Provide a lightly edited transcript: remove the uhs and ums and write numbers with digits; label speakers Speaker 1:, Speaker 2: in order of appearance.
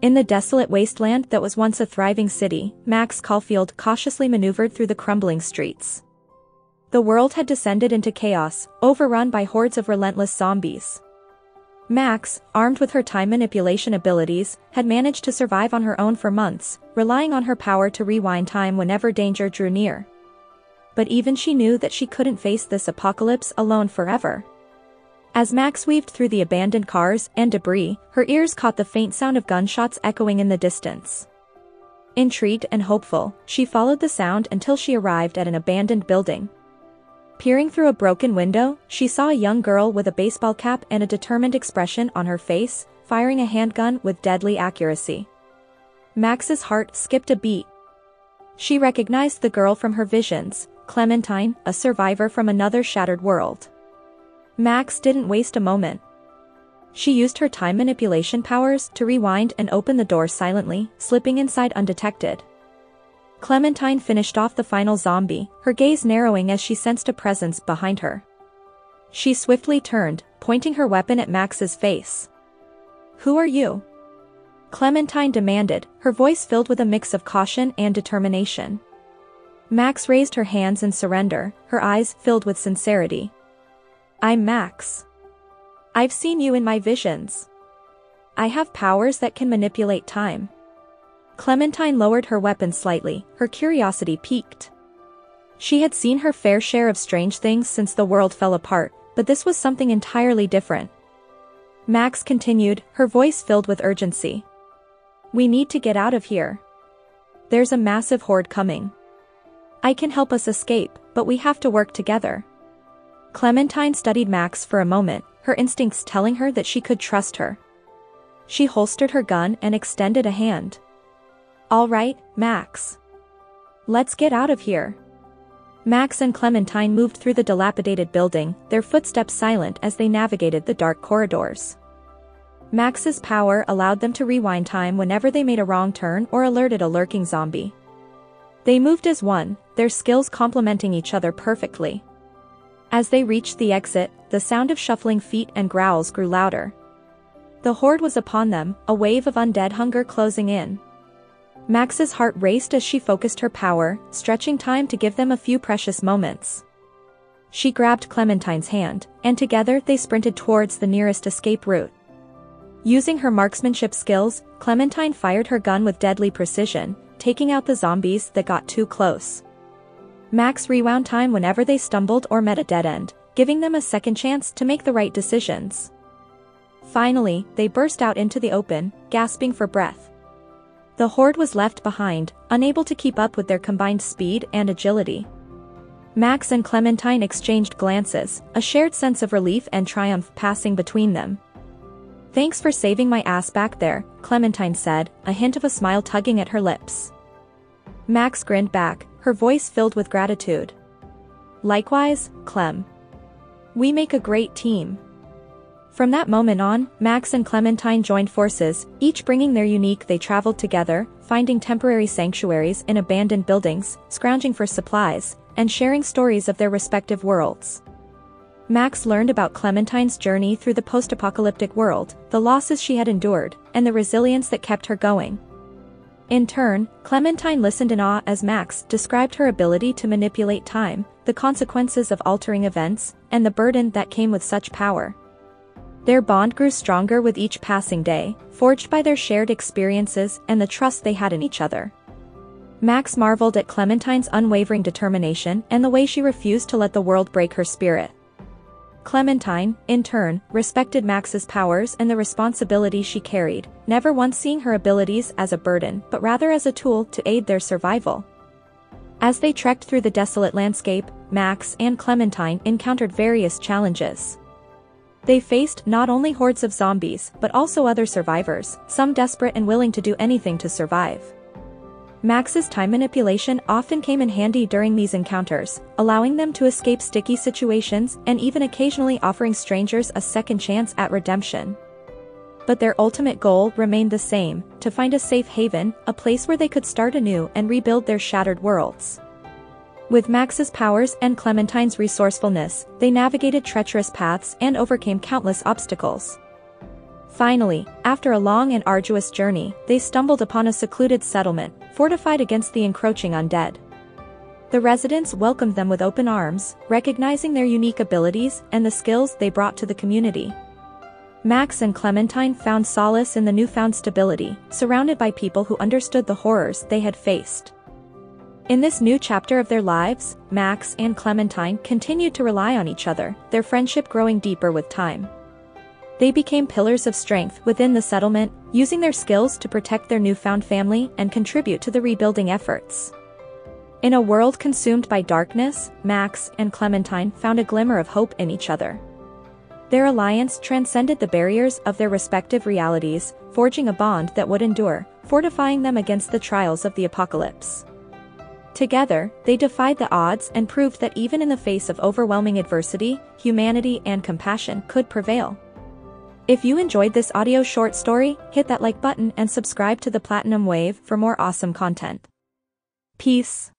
Speaker 1: In the desolate wasteland that was once a thriving city, Max Caulfield cautiously maneuvered through the crumbling streets. The world had descended into chaos, overrun by hordes of relentless zombies. Max, armed with her time manipulation abilities, had managed to survive on her own for months, relying on her power to rewind time whenever danger drew near. But even she knew that she couldn't face this apocalypse alone forever. As Max weaved through the abandoned cars and debris, her ears caught the faint sound of gunshots echoing in the distance. Intrigued and hopeful, she followed the sound until she arrived at an abandoned building. Peering through a broken window, she saw a young girl with a baseball cap and a determined expression on her face, firing a handgun with deadly accuracy. Max's heart skipped a beat. She recognized the girl from her visions, Clementine, a survivor from another shattered world. Max didn't waste a moment. She used her time manipulation powers to rewind and open the door silently, slipping inside undetected. Clementine finished off the final zombie, her gaze narrowing as she sensed a presence behind her. She swiftly turned, pointing her weapon at Max's face. "Who are you?" Clementine demanded, her voice filled with a mix of caution and determination. Max raised her hands in surrender, her eyes filled with sincerity. "I'm Max. I've seen you in my visions. I have powers that can manipulate time." Clementine lowered her weapon slightly, her curiosity piqued. She had seen her fair share of strange things since the world fell apart, but this was something entirely different. Max continued, her voice filled with urgency. "We need to get out of here. There's a massive horde coming. I can help us escape, but we have to work together." Clementine studied Max for a moment, her instincts telling her that she could trust her. She holstered her gun and extended a hand. "All right, Max. Let's get out of here." Max and Clementine moved through the dilapidated building, their footsteps silent as they navigated the dark corridors. Max's power allowed them to rewind time whenever they made a wrong turn or alerted a lurking zombie. They moved as one, their skills complementing each other perfectly. As they reached the exit, the sound of shuffling feet and growls grew louder. The horde was upon them, a wave of undead hunger closing in. Max's heart raced as she focused her power, stretching time to give them a few precious moments. She grabbed Clementine's hand, and together they sprinted towards the nearest escape route. Using her marksmanship skills, Clementine fired her gun with deadly precision, taking out the zombies that got too close. Max rewound time whenever they stumbled or met a dead end, giving them a second chance to make the right decisions. Finally, they burst out into the open, gasping for breath. The horde was left behind, unable to keep up with their combined speed and agility. Max and Clementine exchanged glances, a shared sense of relief and triumph passing between them. "Thanks for saving my ass back there," Clementine said, a hint of a smile tugging at her lips. Max grinned back, her voice filled with gratitude. "Likewise, Clem. We make a great team." From that moment on, Max and Clementine joined forces, each bringing their unique. They traveled together, finding temporary sanctuaries in abandoned buildings, scrounging for supplies, and sharing stories of their respective worlds. Max learned about Clementine's journey through the post-apocalyptic world, the losses she had endured, and the resilience that kept her going. In turn, Clementine listened in awe as Max described her ability to manipulate time, the consequences of altering events, and the burden that came with such power. Their bond grew stronger with each passing day, forged by their shared experiences and the trust they had in each other. Max marveled at Clementine's unwavering determination and the way she refused to let the world break her spirit. Clementine, in turn, respected Max's powers and the responsibility she carried, never once seeing her abilities as a burden but rather as a tool to aid their survival. As they trekked through the desolate landscape, Max and Clementine encountered various challenges. They faced not only hordes of zombies but also other survivors, some desperate and willing to do anything to survive. Max's time manipulation often came in handy during these encounters, allowing them to escape sticky situations and even occasionally offering strangers a second chance at redemption. But their ultimate goal remained the same, to find a safe haven, a place where they could start anew and rebuild their shattered worlds. With Max's powers and Clementine's resourcefulness, they navigated treacherous paths and overcame countless obstacles. Finally, after a long and arduous journey, they stumbled upon a secluded settlement, fortified against the encroaching undead. The residents welcomed them with open arms, recognizing their unique abilities and the skills they brought to the community. Max and Clementine found solace in the newfound stability, surrounded by people who understood the horrors they had faced. In this new chapter of their lives, Max and Clementine continued to rely on each other, their friendship growing deeper with time. They became pillars of strength within the settlement, using their skills to protect their newfound family and contribute to the rebuilding efforts. In a world consumed by darkness, Max and Clementine found a glimmer of hope in each other. Their alliance transcended the barriers of their respective realities, forging a bond that would endure, fortifying them against the trials of the apocalypse. Together, they defied the odds and proved that even in the face of overwhelming adversity, humanity and compassion could prevail. If you enjoyed this audio short story, hit that like button and subscribe to the Platinum Wave for more awesome content. Peace.